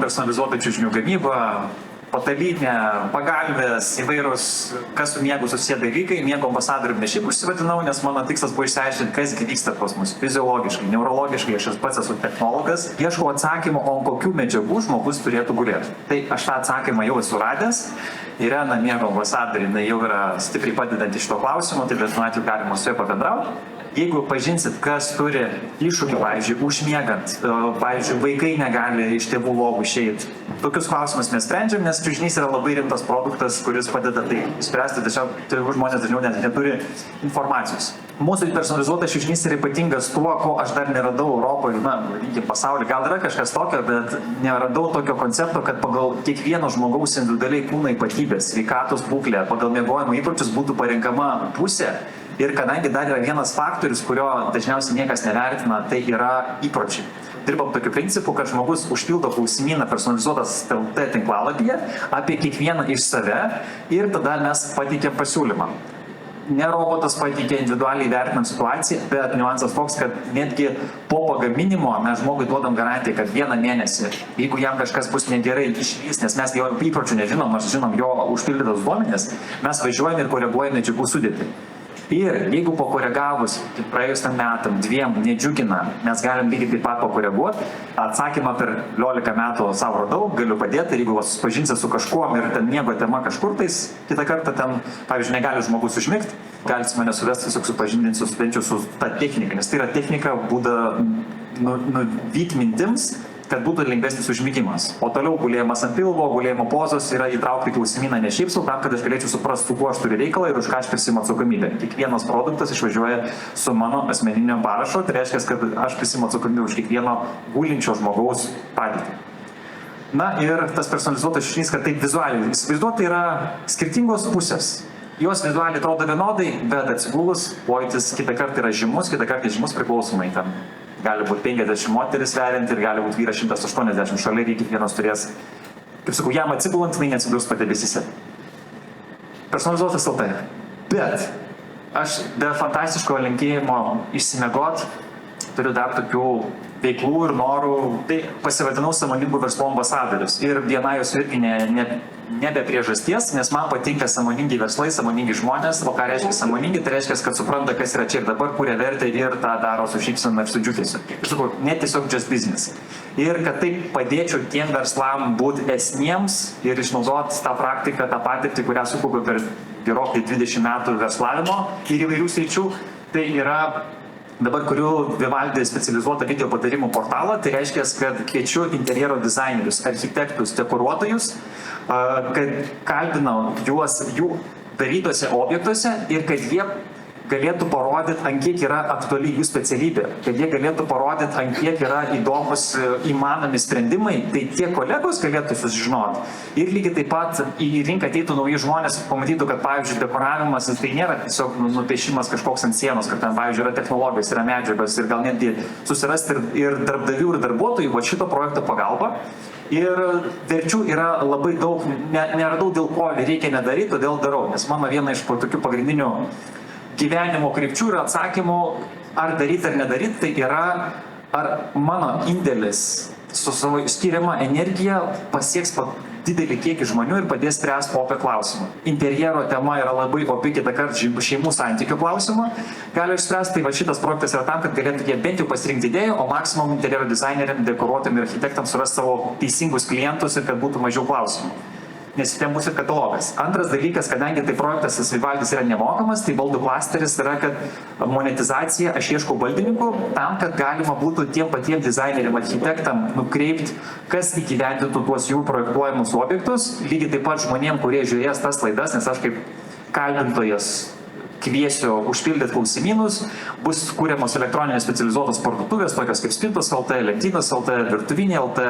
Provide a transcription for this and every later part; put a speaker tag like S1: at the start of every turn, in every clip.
S1: personalizuota čiužinių gamyba, patalynė, pagalvės, įvairūs, kas su miegu susiję dalykai. Miego ambasadoriumi ne šiaip užsivadinau, nes mano tikslas buvo išsiaiškinti, kas vyksta pas mus fiziologiškai, neurologiškai. Aš pats esu technologas, ieškau atsakymą, o kokių medžiagų žmogus turėtų gulėti. Tai aš tą atsakymą jau esu radęs. Irena, miego ambasadorė, jinai jau yra stipriai padedanti šito klausimo, tai bet atveju galima su ja pabendrauti. Jeigu pažinsit, kas turi iššūkių, pavyzdžiui, užmiegant, pavyzdžiui, vaikai negali iš tėvų lovų išeiti. Tokius klausimus mes sprendžiam, nes čiužinys yra labai rimtas produktas, kuris padeda tai spręsti, tiesiog tėvų žmonės dažniau net neturi informacijos. Mūsų personalizuotas čiužinys yra ypatingas tuo, ko aš dar neradau Europoje, pasaulyje. Gal yra kažkas tokio, bet neradau tokio koncepto, kad pagal kiekvieno žmogaus individualiai kūno ypatybės, sveikatos būklę, pagal miegojimo įpročius būtų parenkama pusė. Ir kadangi dar yra vienas faktorius, kurio dažniausiai niekas nevertina, tai yra įpročiai. Dirbam tokiu principu, kad žmogus užpildo klausimyną personalizuotas LT tinklalapyje apie kiekvieną iš save ir tada mes pateikėm pasiūlymą. Ne robotas pateikė individualiai vertinant situaciją, bet niuansas toks, kad netgi po pagaminimo mes žmogui duodam garantiją, kad vieną mėnesį, jeigu jam kažkas bus negerai išvys, nes mes jo įpročių nežinom, nors žinom jo užpildytas duomenis, mes važiuojam ir koreguojam medžiagų sudėtį. Ir jeigu pakoregavus praėjus tam metam, 2 nedžiugina, mes galim lygiai taip pat pakoreguoti. Atsakymą per 11 metų savo radau, galiu padėti. Ir jeigu susipažinsit su kažkuom ir ten miego tema kažkur tais, kitą kartą ten, pavyzdžiui, negali žmogus užmigti, galite mane suvesti, tiesiog supažindinti su studenčiu su tą techniką, nes tai yra technika būda nuvyti mintims, kad būtų lengvesnis užmigimas. O toliau gulėjimas ant pilvo, gulėjimo pozos yra įtraukti klausimyną ne šiaip sau, tam, kad aš galėčiau suprasti, su kuo aš turiu reikalą ir už ką aš prisiimu atsakomybę. Kiekvienas produktas išvažiuoja su mano asmeninio parašo, tai reiškia, kad aš prisiimu atsakomybę už kiekvieno gulinčio žmogaus padėtį. Na ir tas personalizuotas čiužinys, kad taip vizualiai įsivaizduoti, yra skirtingos pusės. Jos vizualiai atrodo vienodai, bet atsigulus pojūtis kitą kartą yra žymus, kitą kartą žymus priklausomai tam. Gali būti 50 moteris sverianti ir gali būti vyras 180 šalia ir kiekvienas turės, kaip sakau, jam atsigulant, tai neatsidurs pati besise. Personalizuotas LT. Bet aš be fantastiško linkėjimo išsimiegot turiu dar tokių veiklų ir norų. Tai pasivadinau sąmoningų verslo ambasadorius. Ir viena jos irgi nebe priežasties, nes man patinka sąmoningi verslai, sąmoningi žmonės. O ką reiškia sąmoningi? Tai reiškia, kad supranta, kas yra čia ir dabar, kuria vertę ir tą daro su šypsena ir su džiugesiu. Ir sakau, ne tiesiog just business. Ir kad taip padėčiau tiem verslam būti esmiems ir išnaudoti tą praktiką, tą patirtį, kurią sukaupiau per gerokai 20 metų verslavimo ir įvairių sričių, tai yra dabar kuriu Vivaldį specializuotą video patarimų portalą. Tai reiškia, kad kviečiu interjero dizainerius, architektus, dekoruotojus, kad kalbinau juos jų darytose objektuose ir kad jie galėtų parodyti, ant kiek yra aktuali jų specialybė, kad jie galėtų parodyti, ant kiek yra įdomus įmanomi sprendimai, tai tie kolegos galėtų susižinoti. Ir lygiai taip pat į rinką ateitų nauji žmonės, pamatytų, kad, pavyzdžiui, dekoravimas tai nėra tiesiog nupiešimas kažkoks ant sienos, kad ten, pavyzdžiui, yra technologijos, yra medžiagos ir gal netgi susirasti ir darbdavių, ir darbuotojų va šito projekto pagalba. Ir verčių yra labai daug, neradau dėl ko reikia nedaryti, todėl darau, nes mano viena iš tokių pagrindinių gyvenimo krypčių ir atsakymų, ar daryti ar nedaryti, tai yra, ar mano indėlis su savo skiriama energija pasieks didelį kiekį žmonių ir padės spręsti opę klausimą. Interjero tema yra labai opi, kitą kartą šeimų santykių klausimą gali išspręsti, tai va šitas projektas yra tam, kad galėtų jie bent jau pasirinkti idėją, o maksimum interjero dizaineriam, dekoruotojam ir architektams surasti savo teisingus klientus ir kad būtų mažiau klausimų. Nes ten bus ir katalogas. Antras dalykas, kadangi tai projektas Vivaldis yra nemokamas, tai baldų klasteris yra, kad monetizacija, aš ieškau baldininkų tam, kad galima būtų tiem patiem dizaineriam, architektam nukreipti, kas įgyvendintų tuos jų projektuojamus objektus, lygiai taip pat žmonėm, kurie žiūrės tas laidas, nes aš kaip kalbintojas kviesiu užpildyti klausimynus, bus kūriamos elektroninės specializuotos parduotuvės, tokios kaip Spintos LT, Lentynos LT, Virtuvinė LT,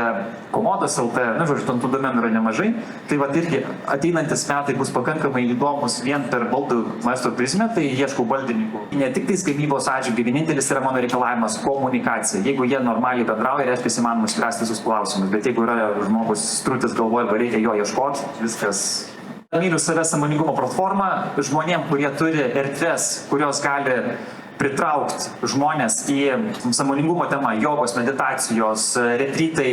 S1: Komodas LT, žodžiu, tų domenų yra nemažai. Tai va irgi ateinantis metai bus pakankamai įdomus vien per baldų maestro prizmę, tai ieškau baldininkų. Ne tik tais gamybos atžvilgiu, vienintelis yra mano reikalavimas komunikacija. Jeigu jie normaliai bendrauja, reiškia įmanoma išspręsti visus klausimus, bet jeigu yra žmogus strutis galvoja, reikia jo ieškoti, viskas. Myliu save sąmoningumo platformą žmonėm, kurie turi erdves, kurios gali pritraukti žmonės į sąmoningumo temą, jogos, meditacijos, retrytai,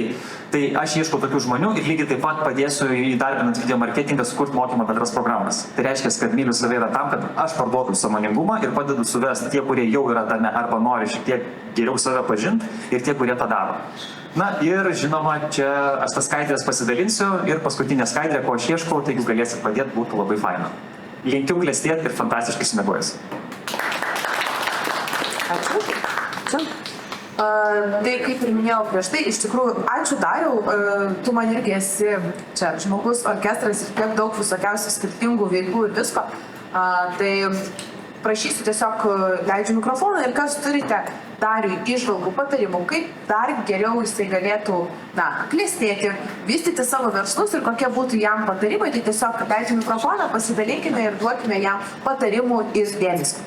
S1: tai aš ieškau tokių žmonių ir lygiai taip pat padėsiu įdarbinant video marketingą sukurti mokymo bendras programas. Tai reiškia, kad myliu save yra tam, kad aš parduotų sąmoningumą ir padedu suvesti tie, kurie jau yra tame arba nori šiek tiek geriau save pažinti ir tie, kurie tą daro. Na ir žinoma, čia aš tas skaidrės pasidalinsiu ir paskutinė skaidrė, ko aš ieškau, tai jeigu galėsit padėti, būtų labai faina. Linkiu klestėti ir fantastiškai išsimiegojęs.
S2: Ačiū. Tai kaip ir minėjau prieš tai, iš tikrųjų, ačiū Dariau, tu man irgi esi čia žmogus, orkestras ir tiek daug visokiausių skirtingų veiklų ir visko. Tai prašysiu tiesiog leidžiu mikrofoną ir kas turite Dariui įžvalgų patarimų, kaip dar geriau jisai galėtų klestėti, vystyti savo verslus ir kokie būtų jam patarimai, tai tiesiog leidžiu mikrofoną, pasidalinkime ir duokime jam patarimų ir dėmesio.